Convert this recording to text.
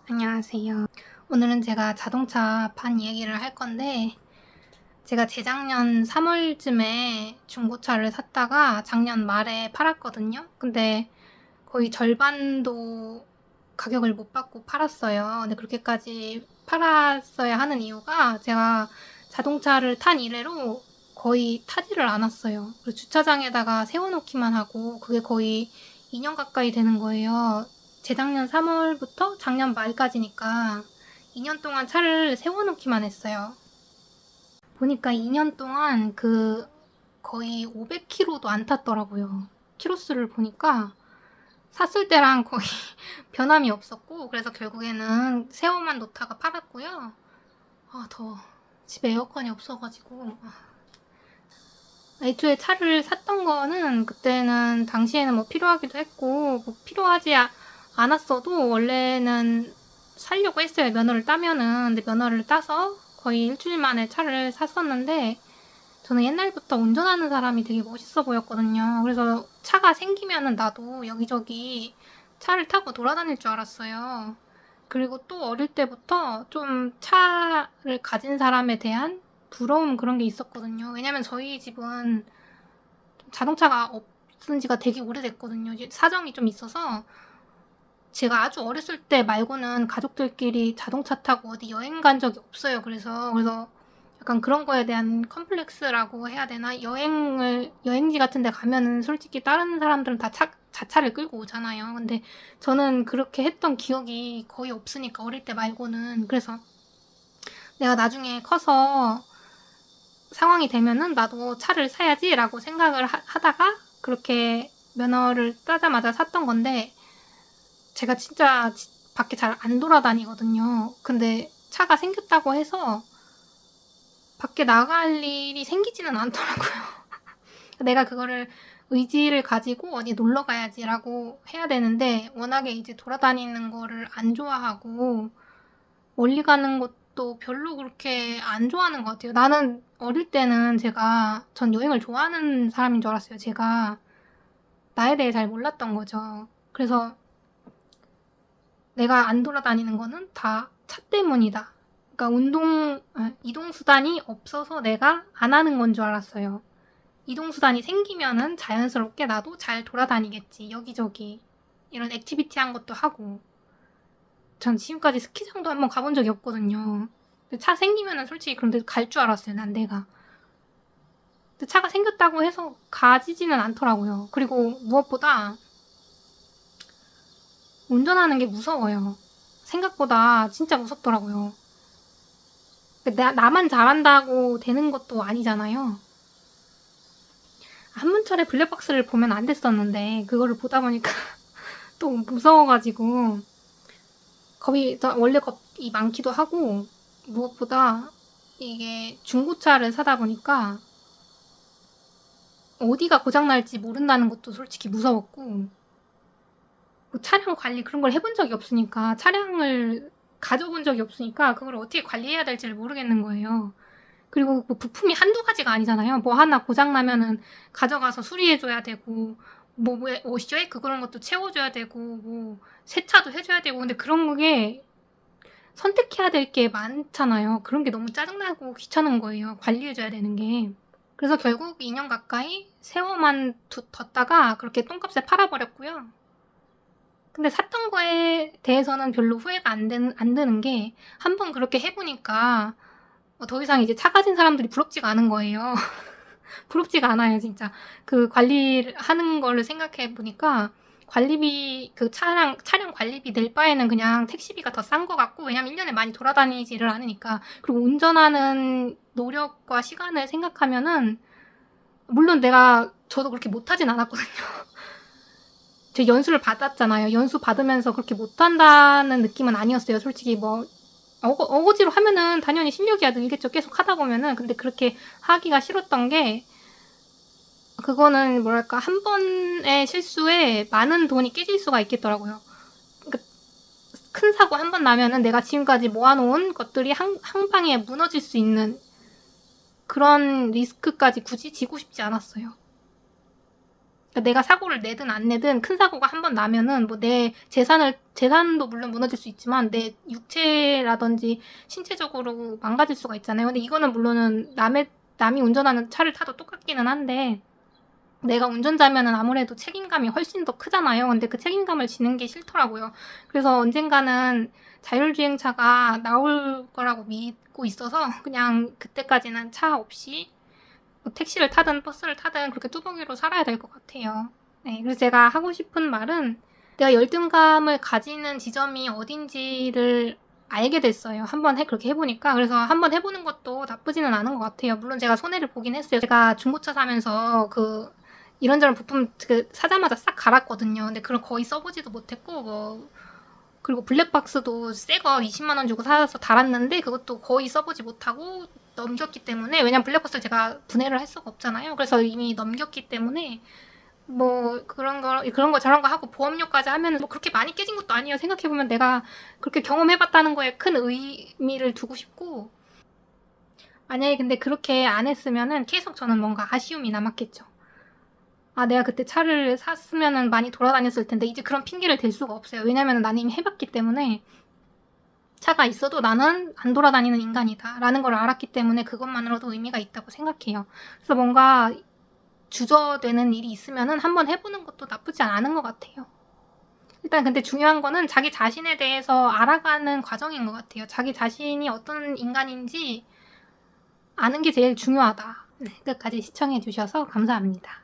안녕하세요. 오늘은 제가 자동차 판 얘기를 할 건데, 제가 재작년 3월쯤에 중고차를 샀다가 작년 말에 팔았거든요. 근데 거의 절반도 가격을 못 받고 팔았어요. 근데 그렇게까지 팔았어야 하는 이유가 제가 자동차를 탄 이래로 거의 타지를 않았어요. 그리고 주차장에다가 세워놓기만 하고 그게 거의 2년 가까이 되는 거예요. 재작년 3월부터 작년 말까지니까 2년 동안 차를 세워놓기만 했어요. 보니까 2년 동안 거의 500km도 안 탔더라고요. 키로수를 보니까 샀을 때랑 거의 변함이 없었고, 그래서 결국에는 세워만 놓다가 팔았고요. 더워. 집에 에어컨이 없어가지고. 애초에 차를 샀던 거는 그때는 당시에는 뭐 필요하기도 했고, 뭐 필요하지 않았어도 원래는 살려고 했어요. 면허를 따면은. 근데 면허를 따서 거의 일주일 만에 차를 샀었는데, 저는 옛날부터 운전하는 사람이 되게 멋있어 보였거든요. 그래서 차가 생기면은 나도 여기저기 차를 타고 돌아다닐 줄 알았어요. 그리고 또 어릴 때부터 좀 차를 가진 사람에 대한 부러움 그런 게 있었거든요. 왜냐면 저희 집은 자동차가 없은 지가 되게 오래됐거든요. 사정이 좀 있어서 제가 아주 어렸을 때 말고는 가족들끼리 자동차 타고 어디 여행 간 적이 없어요. 그래서 약간 그런 거에 대한 컴플렉스라고 해야 되나? 여행지 같은 데 가면은 솔직히 다른 사람들은 다 자차를 끌고 오잖아요. 근데 저는 그렇게 했던 기억이 거의 없으니까, 어릴 때 말고는. 그래서 내가 나중에 커서 상황이 되면은 나도 차를 사야지라고 생각을 하다가 그렇게 면허를 따자마자 샀던 건데, 제가 진짜 밖에 잘 안 돌아다니거든요. 근데 차가 생겼다고 해서 밖에 나갈 일이 생기지는 않더라고요. 내가 그거를 의지를 가지고 어디 놀러 가야지라고 해야 되는데, 워낙에 이제 돌아다니는 거를 안 좋아하고 멀리 가는 것도 별로 그렇게 안 좋아하는 것 같아요. 나는 어릴 때는 전 여행을 좋아하는 사람인 줄 알았어요. 제가 나에 대해 잘 몰랐던 거죠. 그래서 내가 안 돌아다니는 거는 다 차 때문이다. 그러니까 이동수단이 없어서 내가 안 하는 건 줄 알았어요. 이동수단이 생기면은 자연스럽게 나도 잘 돌아다니겠지. 여기저기. 이런 액티비티 한 것도 하고. 전 지금까지 스키장도 한번 가본 적이 없거든요. 근데 차 생기면은 솔직히 그런 데 갈 줄 알았어요. 난 내가. 근데 차가 생겼다고 해서 가지지는 않더라고요. 그리고 무엇보다 운전하는 게 무서워요. 생각보다 진짜 무섭더라고요. 나만 잘한다고 되는 것도 아니잖아요. 한문철의 블랙박스를 보면 안 됐었는데, 그거를 보다 보니까 또 무서워가지고 겁이 원래 겁이 많기도 하고, 무엇보다 이게 중고차를 사다 보니까 어디가 고장날지 모른다는 것도 솔직히 무서웠고, 뭐 차량 관리 그런 걸 해본 적이 없으니까, 차량을 가져본 적이 없으니까 그걸 어떻게 관리해야 될지를 모르겠는 거예요. 그리고 뭐 부품이 한두 가지가 아니잖아요. 뭐 하나 고장나면은 가져가서 수리해줘야 되고, 뭐 워셔액 그런 것도 채워줘야 되고, 뭐 세차도 해줘야 되고. 근데 그런 게 선택해야 될 게 많잖아요. 그런 게 너무 짜증나고 귀찮은 거예요. 관리해줘야 되는 게. 그래서 결국 2년 가까이 세워만 뒀다가 그렇게 똥값에 팔아버렸고요. 근데 샀던 거에 대해서는 별로 후회가 안 드는 게, 한번 그렇게 해보니까 더 이상 이제 차 가진 사람들이 부럽지가 않은 거예요. 부럽지가 않아요, 진짜. 그 관리를 하는 거를 생각해 보니까, 차량 관리비 낼 바에는 그냥 택시비가 더 싼 것 같고, 왜냐면 1년에 많이 돌아다니지를 않으니까. 그리고 운전하는 노력과 시간을 생각하면은, 물론 저도 그렇게 못하진 않았거든요. 저 연수를 받았잖아요. 연수 받으면서 그렇게 못한다는 느낌은 아니었어요. 솔직히 뭐, 어거지로 하면은 당연히 실력이야 늘겠죠. 계속 하다 보면은. 근데 그렇게 하기가 싫었던 게, 그거는 뭐랄까, 한 번의 실수에 많은 돈이 깨질 수가 있겠더라고요. 그러니까 큰 사고 한 번 나면은 내가 지금까지 모아놓은 것들이 한 방에 무너질 수 있는 그런 리스크까지 굳이 지고 싶지 않았어요. 내가 사고를 내든 안 내든 큰 사고가 한 번 나면은 뭐 내 재산도 물론 무너질 수 있지만 내 육체라든지 신체적으로 망가질 수가 있잖아요. 근데 이거는 물론은 남이 운전하는 차를 타도 똑같기는 한데 내가 운전자면은 아무래도 책임감이 훨씬 더 크잖아요. 근데 그 책임감을 지는 게 싫더라고요. 그래서 언젠가는 자율주행차가 나올 거라고 믿고 있어서 그냥 그때까지는 차 없이 뭐 택시를 타든 버스를 타든 그렇게 뚜벅이로 살아야 될 것 같아요. 네, 그래서 제가 하고 싶은 말은 내가 열등감을 가지는 지점이 어딘지를 알게 됐어요. 한번 그렇게 해보니까. 그래서 한번 해보는 것도 나쁘지는 않은 것 같아요. 물론 제가 손해를 보긴 했어요. 제가 중고차 사면서 이런저런 부품 사자마자 싹 갈았거든요. 근데 그걸 거의 써보지도 못했고, 그리고 블랙박스도 새 거 20만 원 주고 사서 달았는데 그것도 거의 써보지 못하고 넘겼기 때문에, 왜냐면 블랙박스를 제가 분해를 할 수가 없잖아요. 그래서 이미 넘겼기 때문에 뭐 그런 거 저런 거 하고 보험료까지 하면 뭐 그렇게 많이 깨진 것도 아니에요. 생각해보면 내가 그렇게 경험해봤다는 거에 큰 의미를 두고 싶고, 만약에 근데 그렇게 안 했으면은 계속 저는 뭔가 아쉬움이 남았겠죠. 아, 내가 그때 차를 샀으면은 많이 돌아다녔을 텐데 이제 그런 핑계를 댈 수가 없어요. 왜냐면 나는 이미 해봤기 때문에 차가 있어도 나는 안 돌아다니는 인간이다 라는 걸 알았기 때문에 그것만으로도 의미가 있다고 생각해요. 그래서 뭔가 주저되는 일이 있으면은 한번 해보는 것도 나쁘지 않은 것 같아요. 일단 근데 중요한 거는 자기 자신에 대해서 알아가는 과정인 것 같아요. 자기 자신이 어떤 인간인지 아는 게 제일 중요하다. 네, 끝까지 시청해 주셔서 감사합니다.